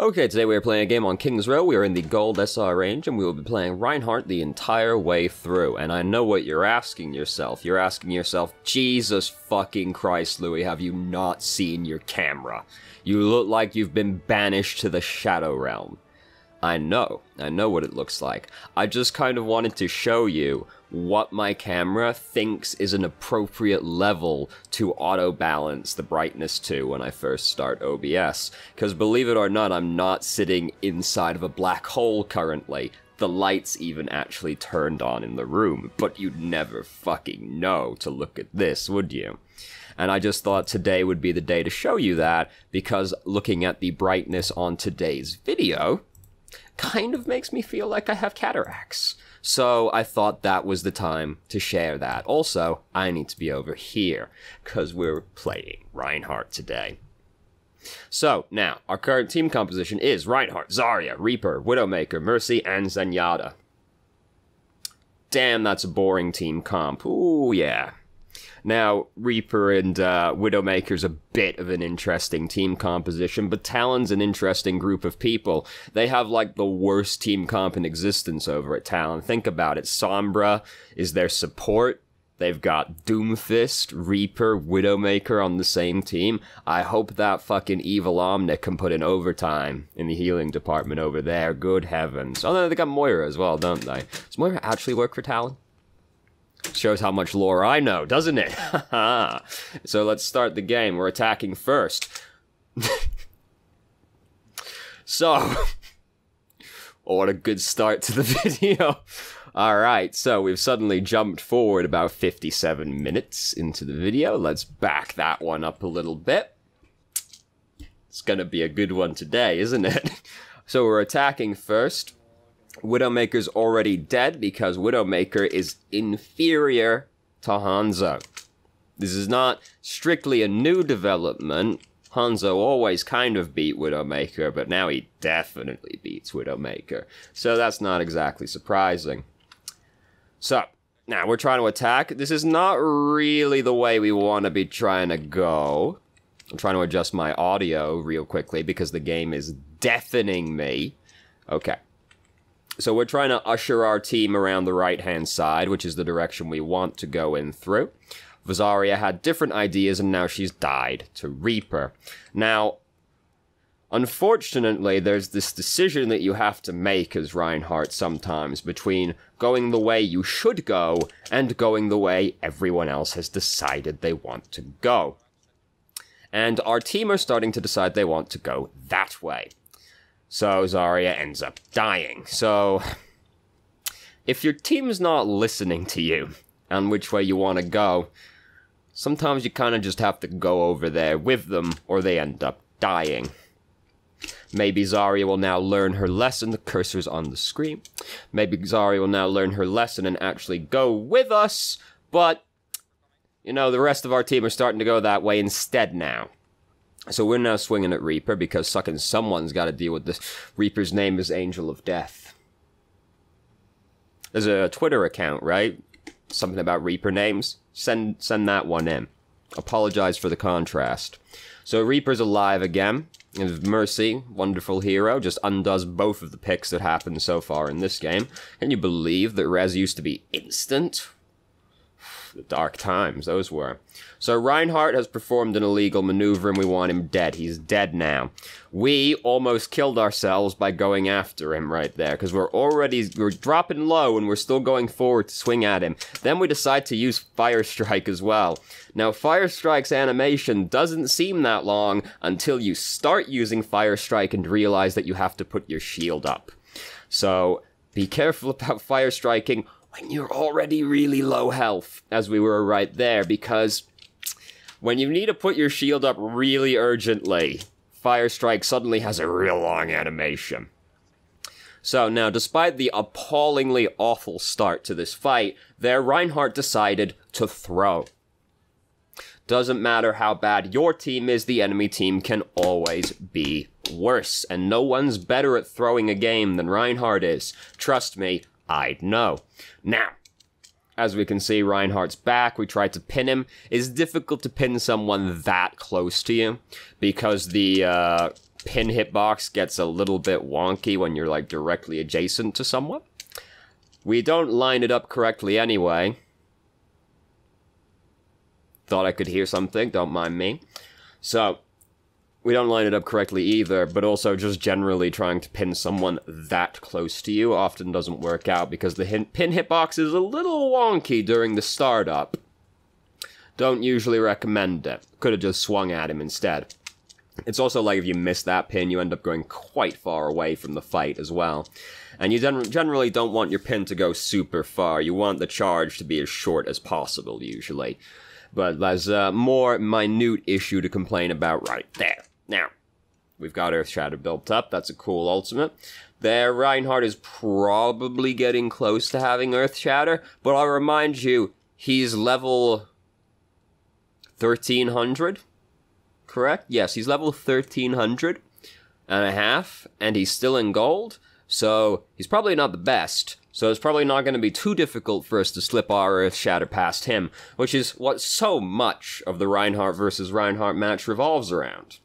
Okay, today we are playing a game on King's Row. We are in the Gold SR range, and we will be playing Reinhardt the entire way through. And I know what you're asking yourself. You're asking yourself, Jesus fucking Christ, Louis, have you not seen your camera? You look like you've been banished to the Shadow Realm. I know what it looks like. I just kind of wanted to show you what my camera thinks is an appropriate level to auto-balance the brightness to when I first start OBS. Because believe it or not, I'm not sitting inside of a black hole currently. The lights even actually turned on in the room, but you'd never fucking know to look at this, would you? And I just thought today would be the day to show you that, because looking at the brightness on today's video kind of makes me feel like I have cataracts. So I thought that was the time to share that. Also, I need to be over here, because we're playing Reinhardt today. So, now, our current team composition is Reinhardt, Zarya, Reaper, Widowmaker, Mercy, and Zenyatta. Damn, that's a boring team comp. Ooh, yeah. Now, Reaper and Widowmaker's a bit of an interesting team composition, but Talon's an interesting group of people. They have, like, the worst team comp in existence over at Talon. Think about it. Sombra is their support. They've got Doomfist, Reaper, Widowmaker on the same team. I hope that fucking evil Omnic can put in overtime in the healing department over there. Good heavens. Oh, no, they got Moira as well, don't they? Does Moira actually work for Talon? Shows how much lore I know, doesn't it? So let's start the game. We're attacking first. So, what a good start to the video. Alright, so we've suddenly jumped forward about 57 minutes into the video. Let's back that one up a little bit. It's gonna be a good one today, isn't it? So we're attacking first. Widowmaker's already dead because Widowmaker is inferior to Hanzo. This is not strictly a new development. Hanzo always kind of beat Widowmaker, but now he definitely beats Widowmaker. So that's not exactly surprising. So, now we're trying to attack. This is not really the way we want to be trying to go. I'm trying to adjust my audio real quickly because the game is deafening me. Okay. So we're trying to usher our team around the right-hand side, which is the direction we want to go in through. Zarya had different ideas, and now she's died to Reaper. Now, unfortunately, there's this decision that you have to make as Reinhardt sometimes between going the way you should go and going the way everyone else has decided they want to go. And our team are starting to decide they want to go that way. So Zarya ends up dying. So, if your team's not listening to you on which way you want to go, sometimes you kind of just have to go over there with them, or they end up dying. Maybe Zarya will now learn her lesson. The cursor's on the screen. Maybe Zarya will now learn her lesson and actually go with us, but, you know, the rest of our team are starting to go that way instead now. So we're now swinging at Reaper because someone's got to deal with this. Reaper's name is Angel of Death. There's a Twitter account, right? Something about Reaper names. Send that one in. Apologize for the contrast. So Reaper's alive again. And Mercy, wonderful hero, just undoes both of the picks that happened so far in this game. Can you believe that res used to be instant? The dark times, those were. So Reinhardt has performed an illegal maneuver and we want him dead. He's dead now. We almost killed ourselves by going after him right there, because we're dropping low and we're still going forward to swing at him. Then we decide to use Fire Strike as well. Now, Fire Strike's animation doesn't seem that long until you start using Fire Strike and realize that you have to put your shield up. So, be careful about Fire Striking when you're already really low health, as we were right there, because when you need to put your shield up really urgently, Fire Strike suddenly has a real long animation. So now, despite the appallingly awful start to this fight, there Reinhardt decided to throw. Doesn't matter how bad your team is, the enemy team can always be worse, and no one's better at throwing a game than Reinhardt is. Trust me, I know. Now, as we can see, Reinhardt's back. We tried to pin him. It's difficult to pin someone that close to you because the pin hitbox gets a little bit wonky when you're, like, directly adjacent to someone. We don't line it up correctly anyway. Thought I could hear something, don't mind me. So, we don't line it up correctly either, but also just generally trying to pin someone that close to you often doesn't work out because the pin hitbox is a little wonky during the startup. Don't usually recommend it. Could have just swung at him instead. It's also like if you miss that pin, you end up going quite far away from the fight as well. And you generally don't want your pin to go super far. You want the charge to be as short as possible, usually. But there's a more minute issue to complain about right there. Now, we've got Earth Shatter built up. That's a cool ultimate. There, Reinhardt is probably getting close to having Earth Shatter. But I'll remind you, he's level 1300. Correct? Yes, he's level 1300 and a half, and he's still in gold. So, he's probably not the best. So it's probably not going to be too difficult for us to slip our Earth Shatter past him, which is what so much of the Reinhardt versus Reinhardt match revolves around.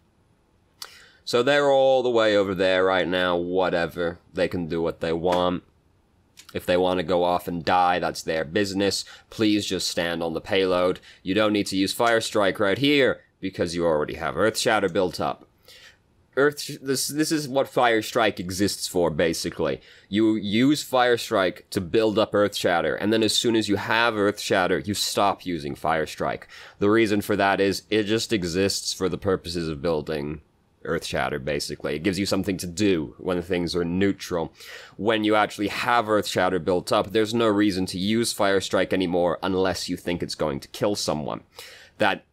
So they're all the way over there right now, whatever. They can do what they want. If they want to go off and die, that's their business. Please just stand on the payload. You don't need to use Fire Strike right here, because you already have Earth Shatter built up. This is what Fire Strike exists for, basically. You use Fire Strike to build up Earth Shatter, and then as soon as you have Earth Shatter, you stop using Fire Strike. The reason for that is, it just exists for the purposes of building Earth Shatter, basically. It gives you something to do when things are neutral. When you actually have Earth Shatter built up, there's no reason to use Fire Strike anymore unless you think it's going to kill someone.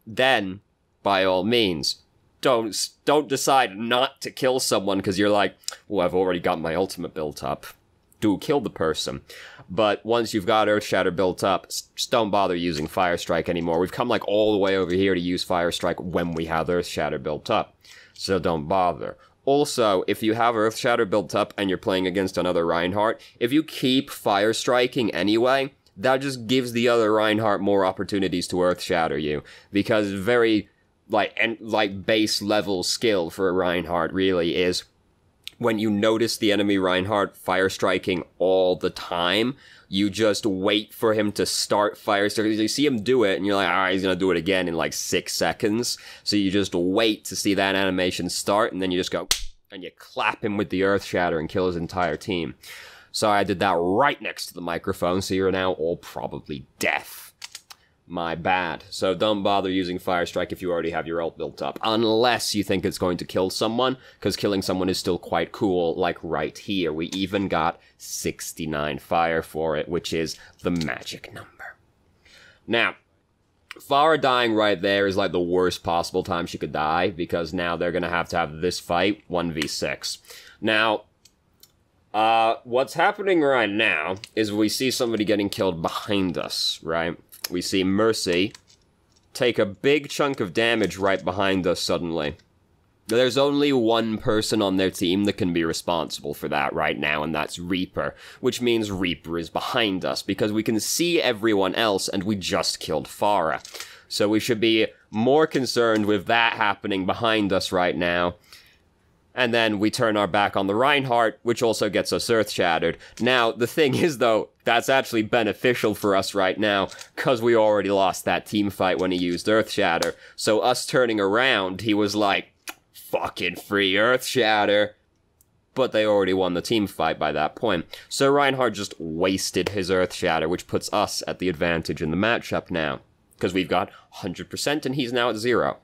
Then, by all means, don't decide not to kill someone because you're like, well, I've already got my ultimate built up. Do kill the person. But once you've got Earth Shatter built up, just don't bother using Fire Strike anymore. We've come like all the way over here to use Fire Strike when we have Earth Shatter built up. So don't bother. Also, if you have Earth Shatter built up and you're playing against another Reinhardt, if you keep Fire Striking anyway, that just gives the other Reinhardt more opportunities to Earth Shatter you. Because very like base level skill for a Reinhardt really is when you notice the enemy Reinhardt fire striking all the time, you just wait for him to start fire striking. You see him do it and you're like, alright, he's gonna do it again in like 6 seconds. So you just wait to see that animation start and then you just go and you clap him with the Earth Shatter and kill his entire team. Sorry, I did that right next to the microphone, so you're now all probably deaf. My bad. So don't bother using Fire Strike if you already have your ult built up. Unless you think it's going to kill someone, because killing someone is still quite cool, like right here. We even got 69 fire for it, which is the magic number. Now, Farah dying right there is like the worst possible time she could die, because now they're going to have this fight 1v6. Now, what's happening right now is we see somebody getting killed behind us, right? We see Mercy take a big chunk of damage right behind us suddenly. There's only one person on their team that can be responsible for that right now, and that's Reaper, which means Reaper is behind us, because we can see everyone else, and we just killed Farah. So we should be more concerned with that happening behind us right now. And then we turn our back on the Reinhardt, which also gets us Earth Shattered. Now, the thing is, though, that's actually beneficial for us right now, because we already lost that team fight when he used Earth Shatter. So us turning around, he was like, fucking free Earth Shatter. But they already won the team fight by that point. So Reinhardt just wasted his Earth Shatter, which puts us at the advantage in the matchup now. Because we've got 100% and he's now at 0.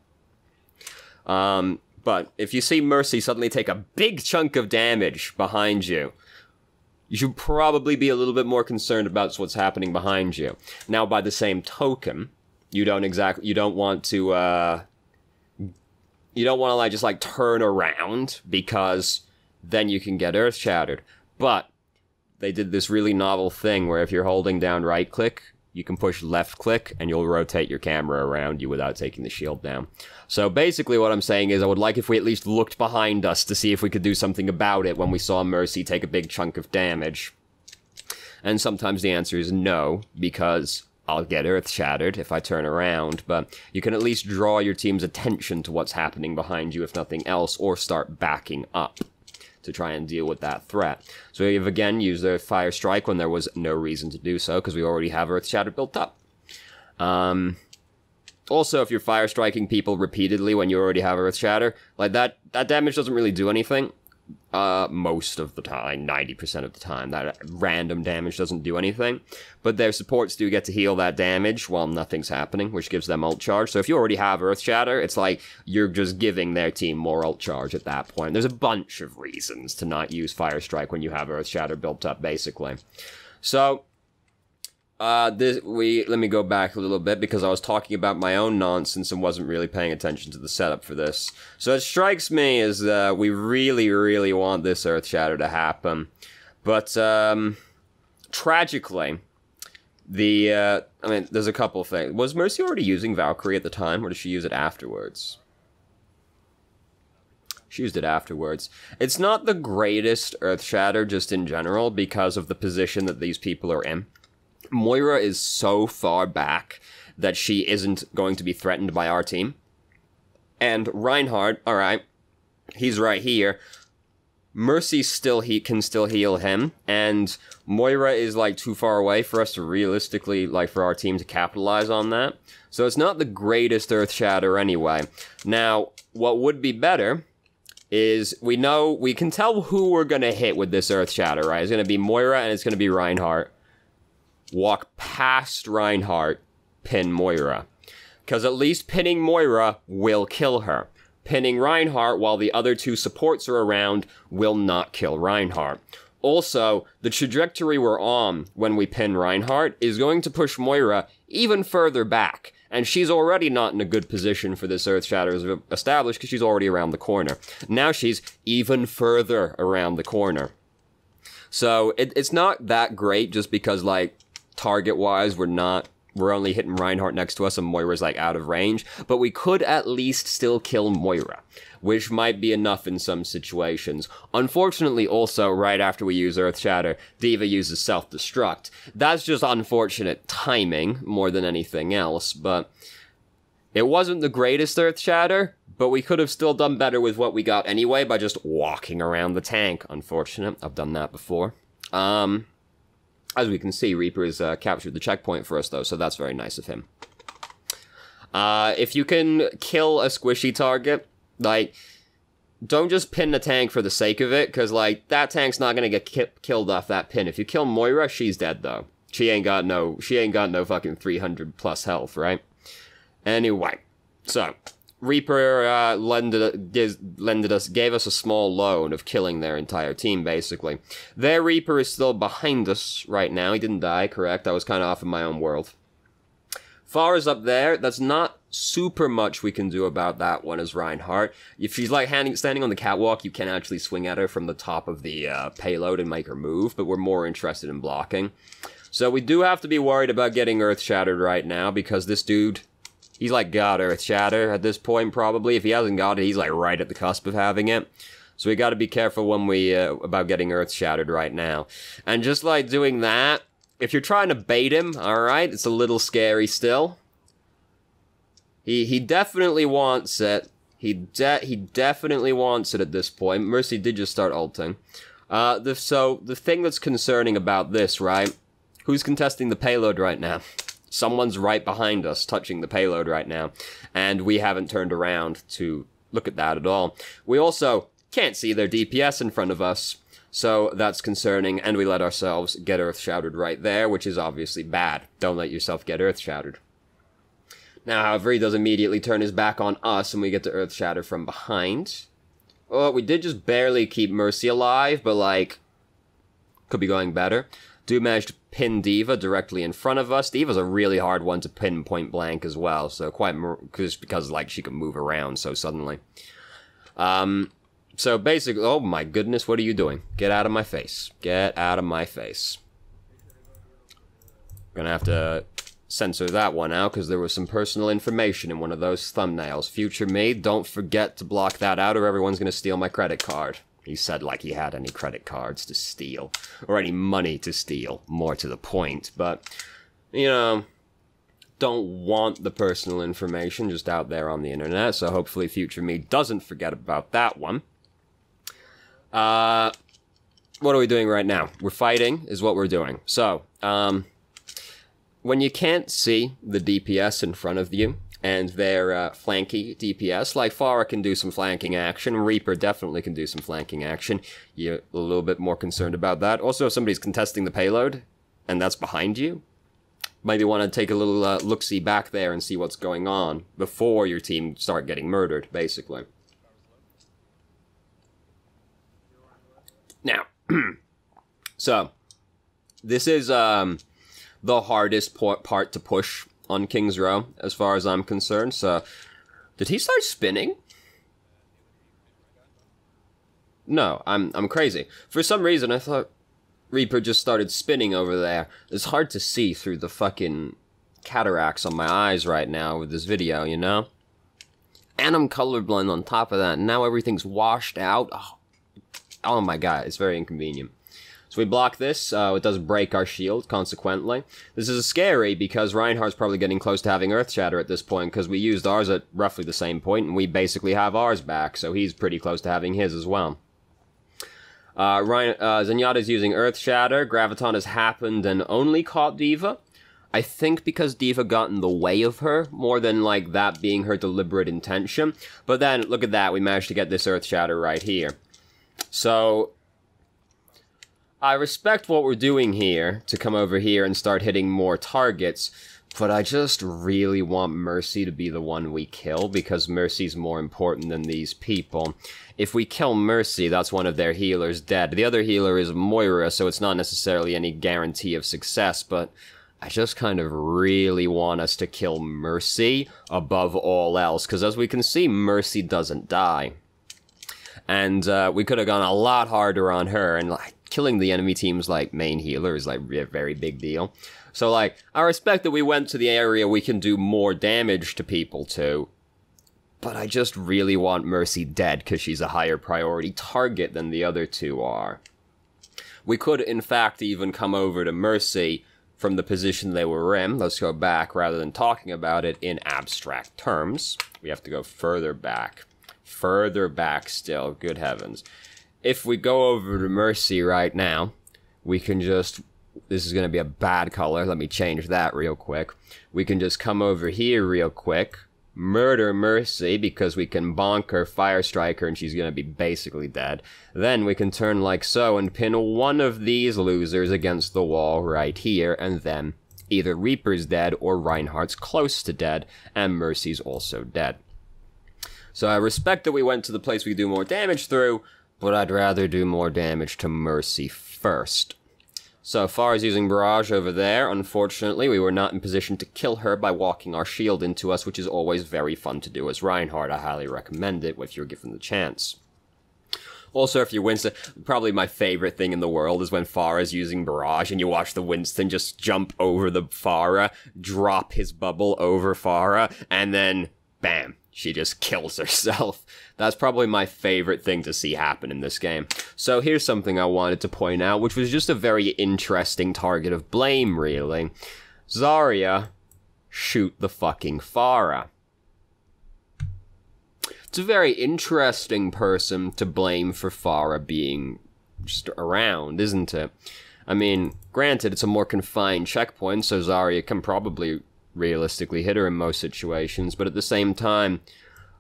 But if you see Mercy suddenly take a big chunk of damage behind you, you should probably be a little bit more concerned about what's happening behind you. Now, by the same token, you don't want to like just like turn around, because then you can get Earth Shattered. But they did this really novel thing where if you're holding down right click, you can push left click and you'll rotate your camera around you without taking the shield down. So basically what I'm saying is I would like if we at least looked behind us to see if we could do something about it when we saw Mercy take a big chunk of damage. And sometimes the answer is no, because I'll get earth shattered if I turn around, but you can at least draw your team's attention to what's happening behind you, if nothing else, or start backing up to try and deal with that threat. So we've again used the Fire Strike when there was no reason to do so, because we already have Earth Shatter built up. Also, if you're Fire Striking people repeatedly when you already have Earth Shatter, like that damage doesn't really do anything. Most of the time, 90% of the time, that random damage doesn't do anything. But their supports do get to heal that damage while nothing's happening, which gives them ult charge. So if you already have Earth Shatter, it's like you're just giving their team more ult charge at that point. There's a bunch of reasons to not use Fire Strike when you have Earth Shatter built up, basically. So let me go back a little bit, because I was talking about my own nonsense and wasn't really paying attention to the setup for this. So it strikes me as we really, really want this Earth Shatter to happen. But, tragically, I mean, there's a couple of things. Was Mercy already using Valkyrie at the time, or did she use it afterwards? She used it afterwards. It's not the greatest Earth Shatter, just in general, because of the position that these people are in. Moira is so far back that she isn't going to be threatened by our team. And Reinhardt, alright, he's right here. Mercy can still heal him, and Moira is, like, too far away for us to realistically, like, for our team to capitalize on that. So it's not the greatest Earth Shatter anyway. Now, what would be better is we can tell who we're gonna hit with this Earth Shatter, right? It's gonna be Moira and it's gonna be Reinhardt. Walk past Reinhardt, pin Moira. Because at least pinning Moira will kill her. Pinning Reinhardt while the other two supports are around will not kill Reinhardt. Also, the trajectory we're on when we pin Reinhardt is going to push Moira even further back. And she's already not in a good position for this Earth Shatter established, because she's already around the corner. Now she's even further around the corner. So it's not that great, just because, like, target-wise, we're only hitting Reinhardt next to us and Moira's, like, out of range, but we could at least still kill Moira, which might be enough in some situations. Unfortunately, also, right after we use Earth Shatter, D.Va uses Self-Destruct. That's just unfortunate timing, more than anything else, but it wasn't the greatest Earth Shatter, but we could have still done better with what we got anyway by just walking around the tank. Unfortunate. I've done that before. As we can see, Reaper has captured the checkpoint for us, though, so that's very nice of him. If you can kill a squishy target, like, don't just pin the tank for the sake of it, because, like, that tank's not gonna get killed off that pin. If you kill Moira, she's dead, though. She ain't got no fucking 300 plus health, right? Anyway, so Reaper gave us a small loan of killing their entire team, basically. Their Reaper is still behind us right now. He didn't die, correct? I was kind of off in my own world. Pharah's up there. That's not super much we can do about that one as Reinhardt. If she's, like, standing on the catwalk, you can actually swing at her from the top of the payload and make her move, but we're more interested in blocking. So we do have to be worried about getting Earth Shattered right now, because this dude, he's, like, got Earth Shatter at this point, probably. If he hasn't got it, he's, like, right at the cusp of having it. So we gotta be careful when about getting Earth Shattered right now. And just, like, doing that, if you're trying to bait him, alright, it's a little scary still. He definitely wants it. He definitely wants it at this point. Mercy did just start ulting. So, the thing that's concerning about this, right? Who's contesting the payload right now? Someone's right behind us, touching the payload right now. And we haven't turned around to look at that at all. We also can't see their DPS in front of us. So that's concerning, and we let ourselves get Earth Shattered right there, which is obviously bad. Don't let yourself get Earth Shattered. Now, however, he does immediately turn his back on us, and we get to Earth Shatter from behind. Well, we did just barely keep Mercy alive, but, like, could be going better. Do manage to pin D.Va directly in front of us. D.Va's a really hard one to pin point blank as well, so because, like, she can move around so suddenly. So basically, oh my goodness, what are you doing? Get out of my face. Get out of my face. Gonna have to censor that one out, because there was some personal information in one of those thumbnails. Future me, don't forget to block that out, or everyone's gonna steal my credit card. He said like he had any credit cards to steal, or any money to steal, more to the point, but, you know, don't want the personal information just out there on the internet, so hopefully future me doesn't forget about that one. What are we doing right now? We're fighting, is what we're doing. So, when you can't see the DPS in front of you, and their flanky DPS, like Pharah can do some flanking action, Reaper definitely can do some flanking action. You're a little bit more concerned about that. Also, if somebody's contesting the payload, and that's behind you, maybe want to take a little look-see back there and see what's going on before your team start getting murdered, basically. Now, so, this is the hardest part to push on King's Row, as far as I'm concerned. So, did he start spinning? No, I'm crazy. For some reason, I thought Reaper just started spinning over there. It's hard to see through the fucking cataracts on my eyes right now with this video, you know? And I'm colorblind on top of that, and now everything's washed out. Oh my god, it's very inconvenient. So we block this, it does break our shield, consequently. This is scary because Reinhardt's probably getting close to having Earth Shatter at this point, because we used ours at roughly the same point, and we basically have ours back, so he's pretty close to having his as well. Zenyatta's using Earth Shatter, Graviton has happened and only caught D.Va. I think because D.Va got in the way of her, more than like that being her deliberate intention. But then, look at that, we managed to get this Earth Shatter right here. So, I respect what we're doing here, to come over here and start hitting more targets, but I just really want Mercy to be the one we kill, because Mercy's more important than these people. If we kill Mercy, that's one of their healers dead. The other healer is Moira, so it's not necessarily any guarantee of success, but I just kind of really want us to kill Mercy above all else, because as we can see, Mercy doesn't die. And we could have gone a lot harder on her, and like, killing the enemy team's, like, main healer is, like, a very big deal. So, like, I respect that we went to the area we can do more damage to people to, but I just really want Mercy dead, because she's a higher priority target than the other two are. We could, in fact, even come over to Mercy from the position they were in. Let's go back, rather than talking about it in abstract terms. We have to go further back. Further back still, good heavens. If we go over to Mercy right now, we can just... This is going to be a bad color. Let me change that real quick. We can just come over here real quick, murder Mercy, because we can bonk her, fire strike her, and she's going to be basically dead. Then we can turn like so and pin one of these losers against the wall right here, and then either Reaper's dead or Reinhardt's close to dead, and Mercy's also dead. So I respect that we went to the place we do more damage through, but I'd rather do more damage to Mercy first. So far as using Barrage over there, unfortunately, we were not in position to kill her by walking our shield into us, which is always very fun to do as Reinhardt. I highly recommend it if you're given the chance. Also, if you're Winston, probably my favorite thing in the world is when Pharah's using Barrage and you watch the Winston just jump over the Pharah, drop his bubble over Pharah, and then, bam, she just kills herself. That's probably my favorite thing to see happen in this game. So here's something I wanted to point out, which was just a very interesting target of blame, really. Zarya, shoot the fucking Pharah. It's a very interesting person to blame for Pharah being just around, isn't it? I mean, granted, it's a more confined checkpoint, so Zarya can probably realistically hit her in most situations, but at the same time,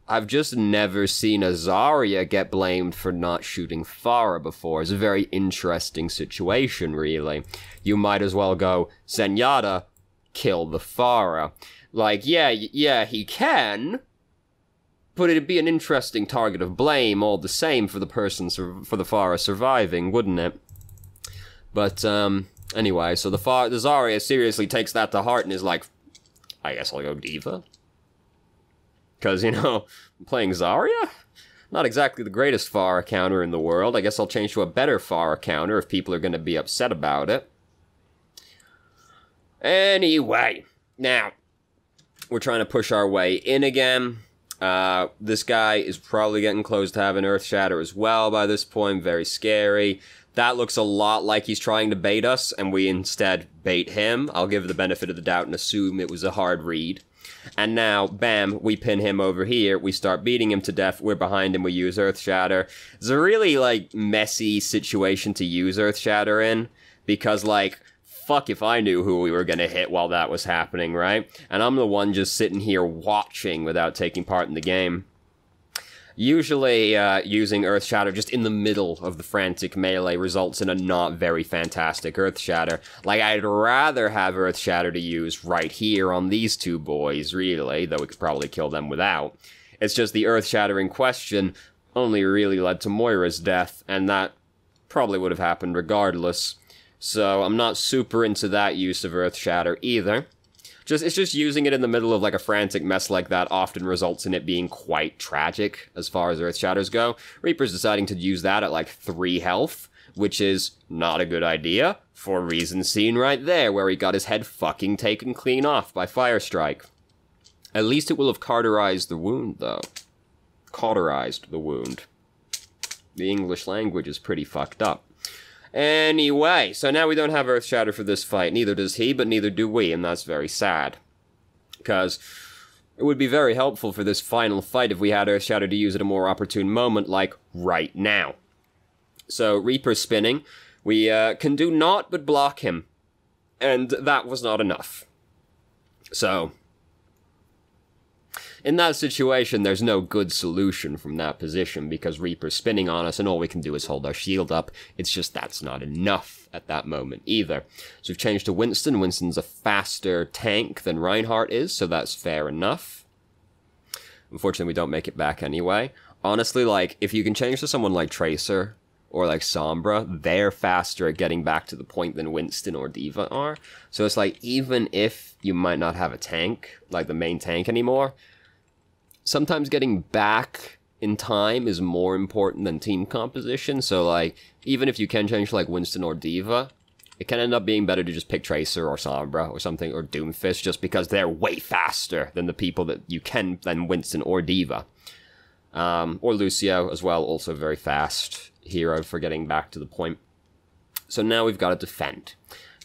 I've just never seen a Zarya get blamed for not shooting Pharah before. It's a very interesting situation, really. You might as well go, Zenyatta, kill the Pharah. Like, yeah, he can, but it'd be an interesting target of blame all the same for the person, for the Pharah surviving, wouldn't it? But, anyway, so the Zarya seriously takes that to heart and is like, I guess I'll go D.Va. Because, you know, I'm playing Zarya? Not exactly the greatest Pharah counter in the world. I guess I'll change to a better Pharah counter if people are going to be upset about it. Anyway, now, we're trying to push our way in again. This guy is probably getting close to having Earth Shatter as well by this point. Very scary. That looks a lot like he's trying to bait us, and we instead bait him. I'll give the benefit of the doubt and assume it was a hard read. And now, bam, we pin him over here. We start beating him to death. We're behind him. We use Earth Shatter. It's a really, like, messy situation to use Earth Shatter in. Because, like, fuck if I knew who we were gonna hit while that was happening, right? And I'm the one just sitting here watching without taking part in the game. Usually, using Earth Shatter just in the middle of the frantic melee results in a not very fantastic Earth Shatter. Like, I'd rather have Earth Shatter to use right here on these two boys, really, though we could probably kill them without. It's just the Earth Shatter in question only really led to Moira's death, and that probably would have happened regardless. So, I'm not super into that use of Earth Shatter either. It's just using it in the middle of, like, a frantic mess like that often results in it being quite tragic as far as Earth Shatters go. Reaper's deciding to use that at, like, 3 health, which is not a good idea, for reasons seen right there, where he got his head fucking taken clean off by Fire Strike. At least it will have cauterized the wound, though. Cauterized the wound. The English language is pretty fucked up. Anyway, so now we don't have Earth Shatter for this fight. Neither does he, but neither do we, and that's very sad. Because it would be very helpful for this final fight if we had Earth Shatter to use at a more opportune moment, like right now. So, Reaper spinning. We can do naught but block him. And that was not enough. So, in that situation, there's no good solution from that position because Reaper's spinning on us and all we can do is hold our shield up. It's just that's not enough at that moment either. So we've changed to Winston. Winston's a faster tank than Reinhardt is, so that's fair enough. Unfortunately, we don't make it back anyway. Honestly, like, if you can change to someone like Tracer or like Sombra, they're faster at getting back to the point than Winston or D.Va are. So it's like, even if you might not have a tank, like the main tank anymore, sometimes getting back in time is more important than team composition, so, like, even if you can change to, like, Winston or D.Va, it can end up being better to just pick Tracer or Sombra or something, or Doomfist, just because they're way faster than the people that you can, than Winston or D.Va. Or Lucio as well, also very fast hero for getting back to the point. So now we've got to defend.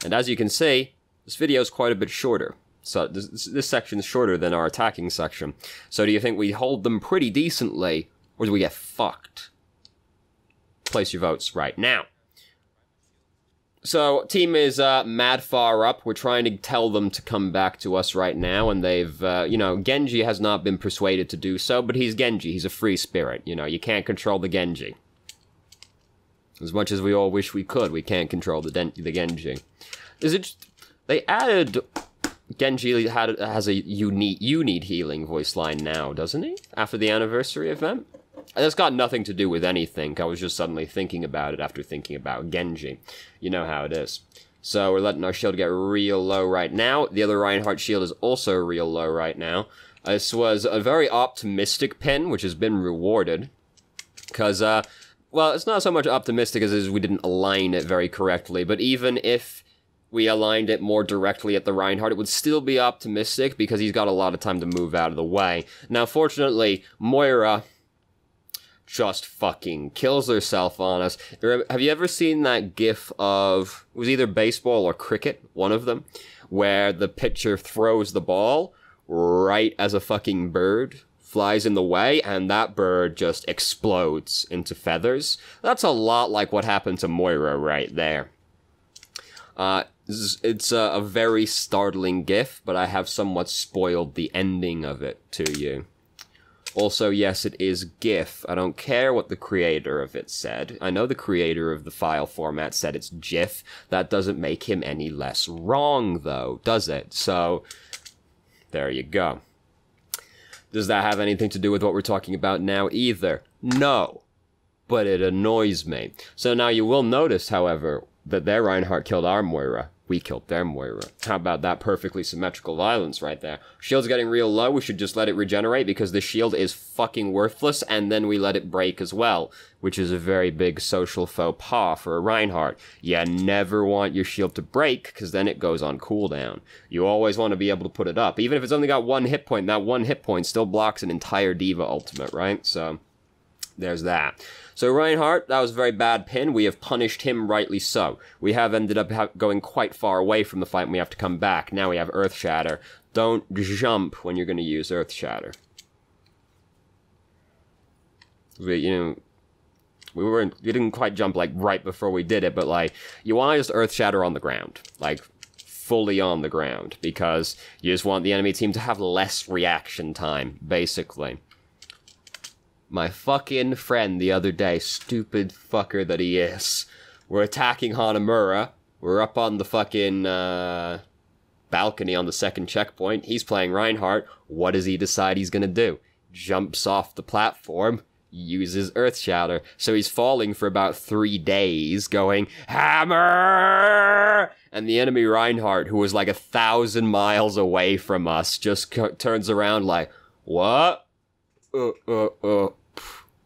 And as you can see, this video is quite a bit shorter. So this section is shorter than our attacking section. So do you think we hold them pretty decently, or do we get fucked? Place your votes right now. So, team is mad far up. We're trying to tell them to come back to us right now, and they've, you know, Genji has not been persuaded to do so, but he's Genji. He's a free spirit. You know, you can't control the Genji. As much as we all wish we could, we can't control the Genji. They added... Genji has a you need healing voice line now, doesn't he? After the anniversary event? That's got nothing to do with anything. I was just suddenly thinking about it after thinking about Genji. You know how it is. So we're letting our shield get real low right now. The other Reinhardt shield is also real low right now. This was a very optimistic pin, which has been rewarded. Because, well, it's not so much optimistic as we didn't align it very correctly. But even if we aligned it more directly at the Reinhardt, it would still be optimistic because he's got a lot of time to move out of the way. Now, fortunately, Moira just fucking kills herself on us. Have you ever seen that gif of, it was either baseball or cricket, one of them, where the pitcher throws the ball right as a fucking bird flies in the way, and that bird just explodes into feathers? That's a lot like what happened to Moira right there. It's a very startling gif, but I have somewhat spoiled the ending of it to you. Also, yes, it is GIF. I don't care what the creator of it said. I know the creator of the file format said it's GIF. That doesn't make him any less wrong, though, does it? So, there you go. Does that have anything to do with what we're talking about now either? No. But it annoys me. So now you will notice, however, that their Reinhardt killed our Moira. We killed their Moira. How about that perfectly symmetrical violence right there? Shield's getting real low, we should just let it regenerate because the shield is fucking worthless, and then we let it break as well, which is a very big social faux pas for a Reinhardt. You never want your shield to break, because then it goes on cooldown. You always want to be able to put it up. Even if it's only got 1 hit point, that 1 hit point still blocks an entire D.Va ultimate, right? So, there's that. So Reinhardt, that was a very bad pin. We have punished him rightly so. We have ended up going quite far away from the fight and we have to come back. Now we have Earth Shatter. Don't jump when you're going to use Earth Shatter. We didn't quite jump, like, right before we did it, but, like, you want to just Earth Shatter on the ground. Like, fully on the ground. Because you just want the enemy team to have less reaction time, basically. My fucking friend the other day, stupid fucker that he is. We're attacking Hanamura. We're up on the fucking balcony on the second checkpoint. He's playing Reinhardt. What does he decide he's gonna do? Jumps off the platform, uses Earth Shatter. So he's falling for about 3 days, going, Hammer! And the enemy Reinhardt, who was like 1,000 miles away from us, just turns around like, what?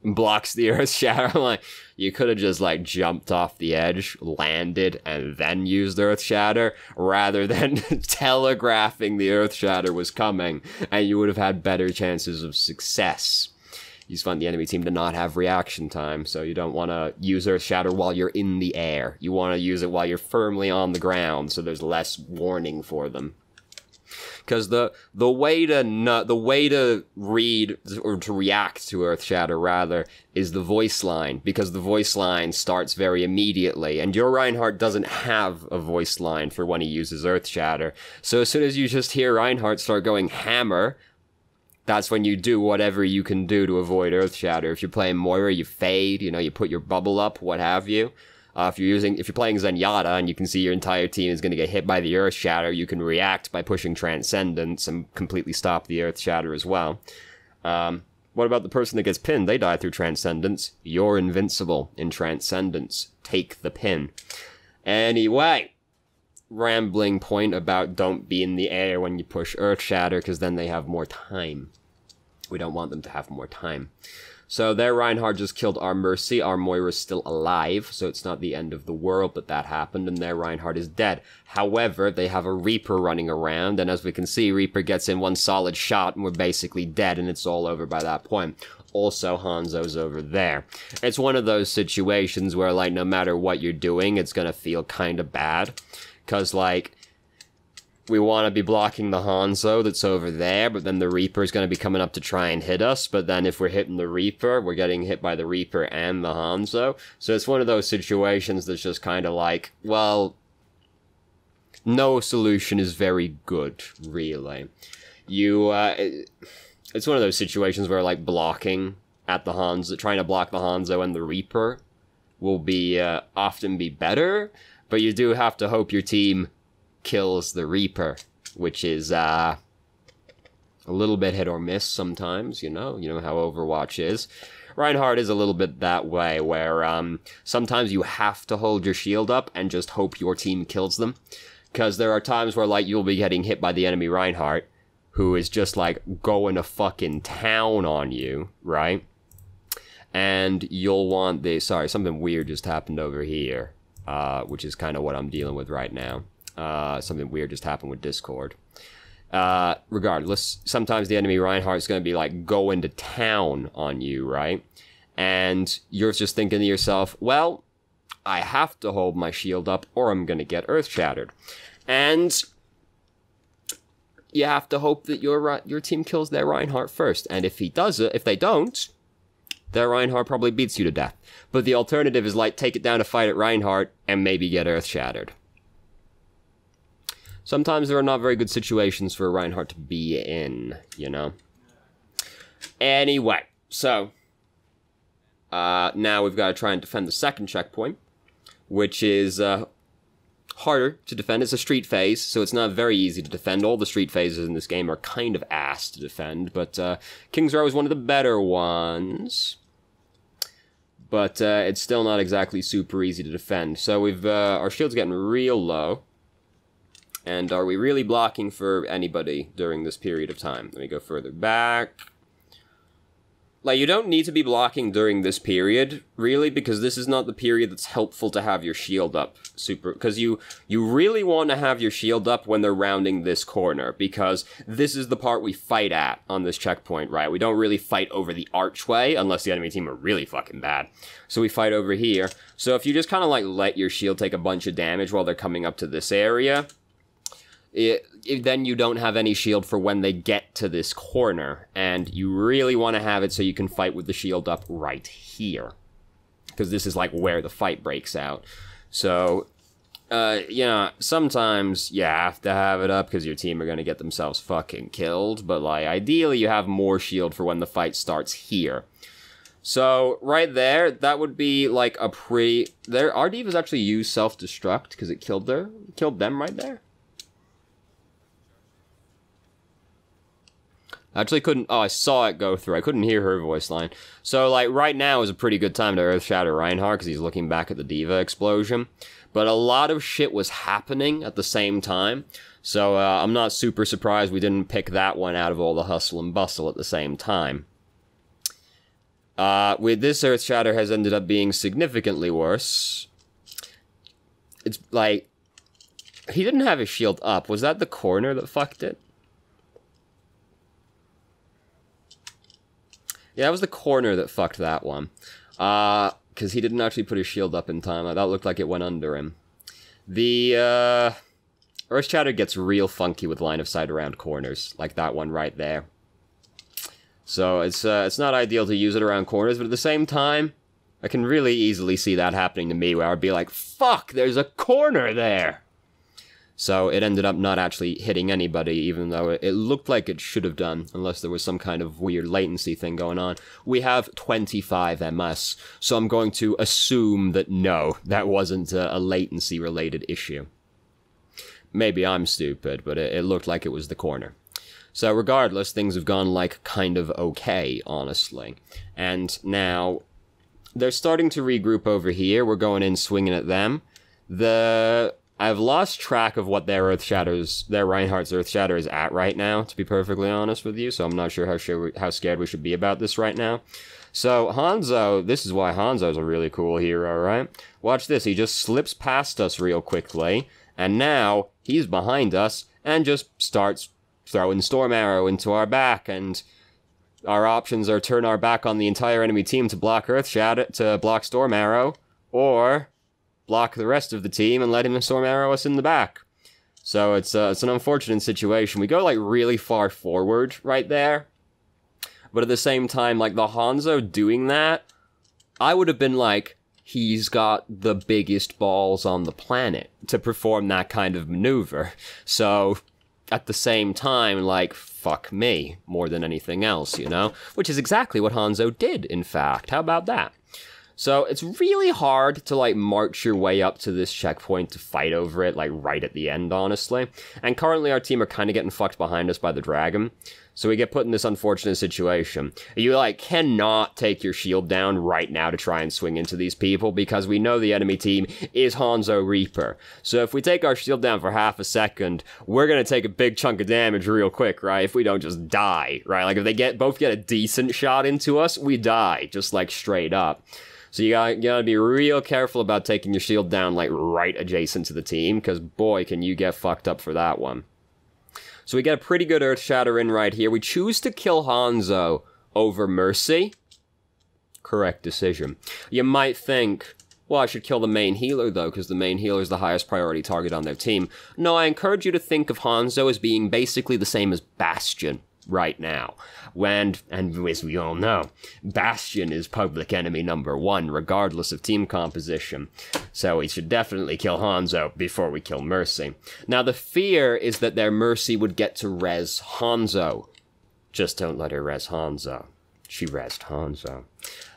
Blocks the Earth Shatter. I'm like, you could have just, like, jumped off the edge, landed, and then used Earth Shatter, rather than telegraphing the Earth Shatter was coming, and you would have had better chances of success. You just want the enemy team to not have reaction time, so you don't want to use Earth Shatter while you're in the air. You want to use it while you're firmly on the ground, so there's less warning for them. Because the way to read, or to react to Earth Shatter, rather, is the voice line. Because the voice line starts very immediately. And your Reinhardt doesn't have a voice line for when he uses Earth Shatter. So as soon as you just hear Reinhardt start going Hammer, that's when you do whatever you can do to avoid Earth Shatter. If you're playing Moira, you fade, you put your bubble up, what have you. If you're playing Zenyatta and you can see your entire team is going to get hit by the Earth Shatter, you can react by pushing Transcendence and completely stop the Earth Shatter as well. What about the person that gets pinned? They die through Transcendence. You're invincible in Transcendence. Take the pin. Anyway, rambling point about don't be in the air when you push Earth Shatter, because then they have more time. We don't want them to have more time. So their Reinhardt just killed our Mercy. Our Moira's still alive, so it's not the end of the world that happened, and their Reinhardt is dead. However, they have a Reaper running around, and as we can see, Reaper gets in one solid shot, and we're basically dead, and it's all over by that point. Also, Hanzo's over there. It's one of those situations where, like, no matter what you're doing, it's gonna feel kinda bad. Because, like, we want to be blocking the Hanzo that's over there, but then the Reaper's going to be coming up to try and hit us, but then if we're hitting the Reaper, we're getting hit by the Reaper and the Hanzo. So it's one of those situations that's just kind of like, well, no solution is very good, really. It's one of those situations where, like, blocking at the Hanzo, trying to block the Hanzo and the Reaper will be, often be better, but you do have to hope your team kills the Reaper, which is a little bit hit or miss sometimes, you know how Overwatch is. Reinhardt is a little bit that way, where sometimes you have to hold your shield up and just hope your team kills them, because there are times where, like, you'll be getting hit by the enemy Reinhardt, who is just, like, going to fucking town on you, right? And you'll want the... Sorry, something weird just happened over here, which is kind of what I'm dealing with right now. Something weird just happened with Discord. Regardless, sometimes the enemy Reinhardt is going to be, like, going to town on you, right? And you're just thinking to yourself, well, I have to hold my shield up or I'm going to get Earth Shattered. And you have to hope that your team kills their Reinhardt first. And if they don't, their Reinhardt probably beats you to death. But the alternative is, like, take it down to fight at Reinhardt and maybe get Earth Shattered. Sometimes there are not very good situations for a Reinhardt to be in, Anyway, so, now we've got to try and defend the second checkpoint, which is, harder to defend. It's a street phase, so it's not very easy to defend. All the street phases in this game are kind of ass to defend, but, King's Row is one of the better ones. But, it's still not exactly super easy to defend. So our shield's getting real low. And are we really blocking for anybody during this period of time? Let me go further back. Like, you don't need to be blocking during this period, really, because this is not the period that's helpful to have your shield up super, because you really want to have your shield up when they're rounding this corner, because this is the part we fight at on this checkpoint, right? We don't really fight over the archway, unless the enemy team are really fucking bad. So we fight over here. So if you just kind of, like, let your shield take a bunch of damage while they're coming up to this area, then you don't have any shield for when they get to this corner, and you really want to have it so you can fight with the shield up right here, because this is like where the fight breaks out. So, sometimes you have to have it up because your team are going to get themselves fucking killed, but like ideally you have more shield for when the fight starts here. So, right there, that would be like a pretty... Our divas actually used self-destruct because it killed them right there. I actually couldn't... Oh, I saw it go through. I couldn't hear her voice line. So, like, right now is a pretty good time to Earth Shatter Reinhardt, because he's looking back at the Diva explosion. But a lot of shit was happening at the same time. So, I'm not super surprised we didn't pick that one out of all the hustle and bustle at the same time. With this Earth Shatter has ended up being significantly worse. It's, like... He didn't have his shield up. Was that the corner that fucked it? Yeah, that was the corner that fucked that one. Because he didn't actually put his shield up in time. That looked like it went under him. The, Earth Shatter gets real funky with line of sight around corners. Like that one right there. So, it's not ideal to use it around corners, but at the same time, I can really easily see that happening to me, where I'd be like, fuck, there's a corner there! So it ended up not actually hitting anybody, even though it looked like it should have done, unless there was some kind of weird latency thing going on. We have 25 MS, so I'm going to assume that no, that wasn't a latency-related issue. Maybe I'm stupid, but it looked like it was the corner. So regardless, things have gone, like, kind of okay, honestly. And now, they're starting to regroup over here. We're going in swinging at them. I've lost track of what their Reinhardt's Earth Shatter is at right now, to be perfectly honest with you, so I'm not sure how scared we should be about this right now. So, Hanzo, this is why Hanzo's a really cool hero, right? Watch this, he just slips past us real quickly, and now he's behind us, and just starts throwing Storm Arrow into our back, and our options are turn our back on the entire enemy team to block Earth Shatter, to block Storm Arrow, or block the rest of the team and let him Storm Arrow us in the back. So it's an unfortunate situation. We go, like, really far forward right there. But at the same time, like, the Hanzo doing that, I would have been like, he's got the biggest balls on the planet to perform that kind of maneuver. So, at the same time, like, fuck me, more than anything else, you know? Which is exactly what Hanzo did, in fact. How about that? So, it's really hard to, like, march your way up to this checkpoint to fight over it, like, right at the end, honestly. And currently our team are kind of getting fucked behind us by the dragon. So we get put in this unfortunate situation. You, like, cannot take your shield down right now to try and swing into these people, because we know the enemy team is Hanzo Reaper. So if we take our shield down for half a second, we're gonna take a big chunk of damage real quick, right? If we don't just die, right? Like, if they both get a decent shot into us, we die, just, like, straight up. So you gotta be real careful about taking your shield down, like, right adjacent to the team, because, boy, can you get fucked up for that one. So we get a pretty good Earth Shatter in right here. We choose to kill Hanzo over Mercy. Correct decision. You might think, well, I should kill the main healer, though, because the main healer is the highest priority target on their team. No, I encourage you to think of Hanzo as being basically the same as Bastion right now. And as we all know, Bastion is public enemy #1, regardless of team composition. So we should definitely kill Hanzo before we kill Mercy. Now, the fear is that their Mercy would get to res Hanzo. Just don't let her res Hanzo. She resed Hanzo.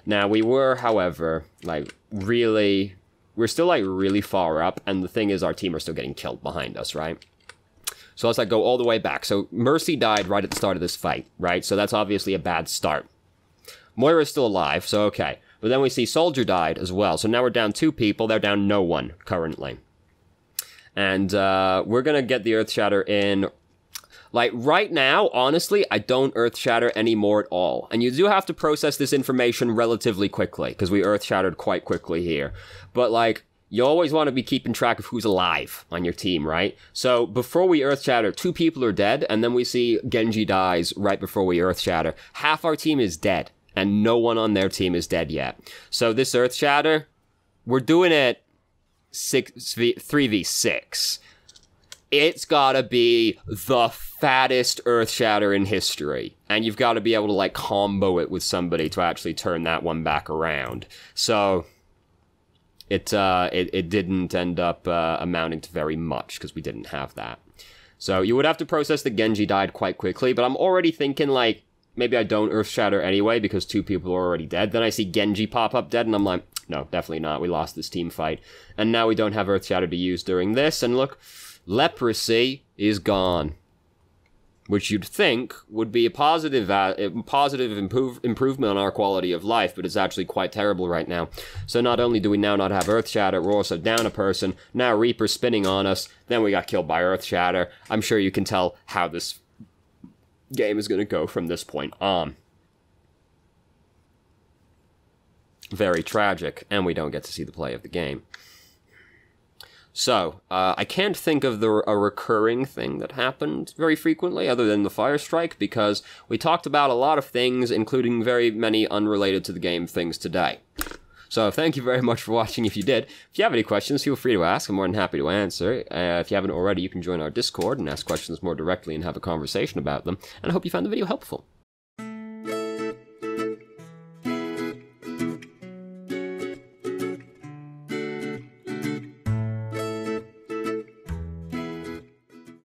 Now, we were, however, like, really... We're still, like, really far up, and the thing is our team are still getting killed behind us, right? So let's, like, go all the way back. So Mercy died right at the start of this fight, right? So that's obviously a bad start. Moira's still alive, so okay. But then we see Soldier died as well. So now we're down 2 people. They're down no one currently. And we're gonna get the Earth Shatter in. Like, right now, honestly, I don't Earth Shatter anymore at all. And you do have to process this information relatively quickly, because we Earth Shattered quite quickly here. But, like, you always want to be keeping track of who's alive on your team, right? So, before we Earth Shatter, 2 people are dead, and then we see Genji dies right before we Earth Shatter. Half our team is dead, and no one on their team is dead yet. So, this Earth Shatter, we're doing it 3v6. It's gotta be the fattest Earth Shatter in history. And you've got to be able to, like, combo it with somebody to actually turn that one back around. So, it didn't end up amounting to very much, because we didn't have that. So, you would have to process that Genji died quite quickly, but I'm already thinking, like, maybe I don't Earth Shatter anyway, because 2 people are already dead. Then I see Genji pop up dead, and I'm like, no, definitely not. We lost this team fight. And now we don't have Earth Shatter to use during this, and look... Leprosy is gone, which you'd think would be a positive improvement on our quality of life, but it's actually quite terrible right now. So not only do we now not have Earth Shatter, we're also down a person, now Reaper spinning on us, then we got killed by Earth Shatter. I'm sure you can tell how this game is going to go from this point on. Very tragic, and we don't get to see the play of the game. So, I can't think of a recurring thing that happened very frequently other than the fire strike, because we talked about a lot of things, including very many unrelated to the game things today. So, thank you very much for watching if you did. If you have any questions, feel free to ask. I'm more than happy to answer. If you haven't already, you can join our Discord and ask questions more directly and have a conversation about them. And I hope you found the video helpful.